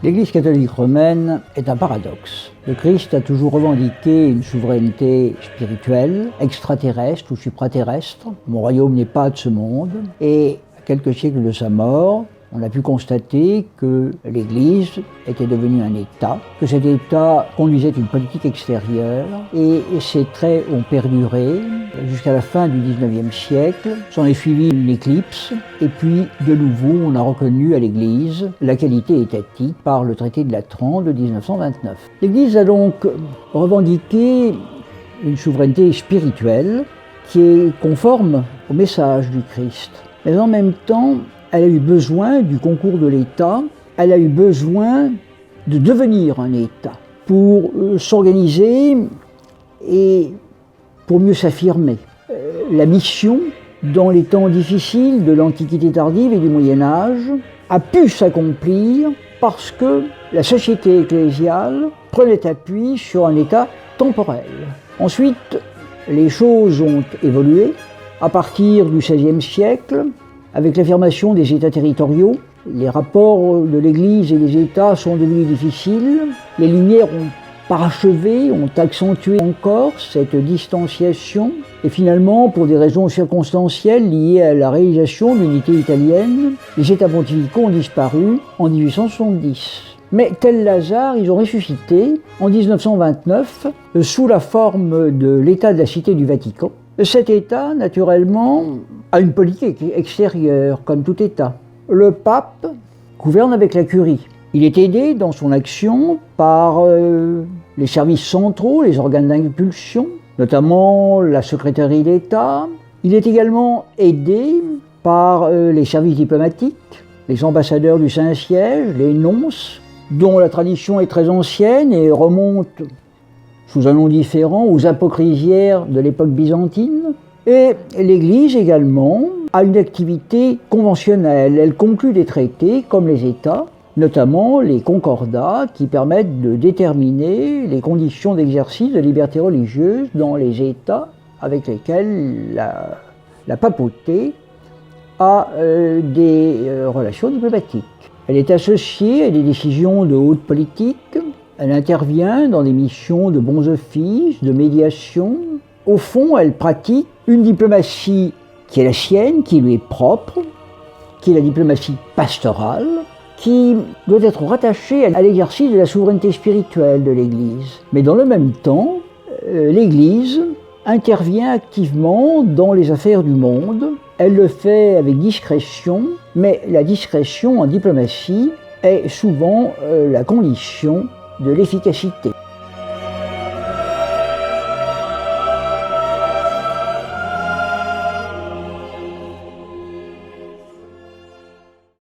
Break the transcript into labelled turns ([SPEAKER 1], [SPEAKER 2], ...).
[SPEAKER 1] L'Église catholique romaine est un paradoxe. Le Christ a toujours revendiqué une souveraineté spirituelle, extraterrestre ou supraterrestre. Mon royaume n'est pas de ce monde. Et à quelques siècles de sa mort, on a pu constater que l'Église était devenue un État, que cet État conduisait une politique extérieure, et ces traits ont perduré jusqu'à la fin du XIXe siècle. S'en est suivi une éclipse, et puis de nouveau on a reconnu à l'Église la qualité étatique par le traité de Latran de 1929. L'Église a donc revendiqué une souveraineté spirituelle qui est conforme au message du Christ, mais en même temps elle a eu besoin du concours de l'État, elle a eu besoin de devenir un État pour s'organiser et pour mieux s'affirmer. La mission, dans les temps difficiles de l'Antiquité tardive et du Moyen-Âge, a pu s'accomplir parce que la société ecclésiale prenait appui sur un État temporel. Ensuite, les choses ont évolué à partir du XVIe siècle, avec l'affirmation des États territoriaux. Les rapports de l'Église et des États sont devenus difficiles. Les Lumières ont parachevé, ont accentué encore cette distanciation. Et finalement, pour des raisons circonstancielles liées à la réalisation de l'unité italienne, les États pontificaux ont disparu en 1870. Mais tel Lazare, ils ont ressuscité en 1929 sous la forme de l'État de la Cité du Vatican. Cet État, naturellement, a une politique extérieure, comme tout État. Le pape gouverne avec la curie. Il est aidé dans son action par les services centraux, les organes d'impulsion, notamment la secrétairie d'État. Il est également aidé par les services diplomatiques, les ambassadeurs du Saint-Siège, les nonces, dont la tradition est très ancienne et remonte sous un nom différent, aux apocrisiaires de l'époque byzantine. Et l'Église également a une activité conventionnelle. Elle conclut des traités comme les États, notamment les concordats qui permettent de déterminer les conditions d'exercice de liberté religieuse dans les États avec lesquels la papauté a des relations diplomatiques. Elle est associée à des décisions de haute politique. Elle intervient dans des missions de bons offices, de médiation. Au fond, elle pratique une diplomatie qui est la sienne, qui lui est propre, qui est la diplomatie pastorale, qui doit être rattachée à l'exercice de la souveraineté spirituelle de l'Église. Mais dans le même temps, l'Église intervient activement dans les affaires du monde. Elle le fait avec discrétion, mais la discrétion en diplomatie est souvent la condition de l'efficacité.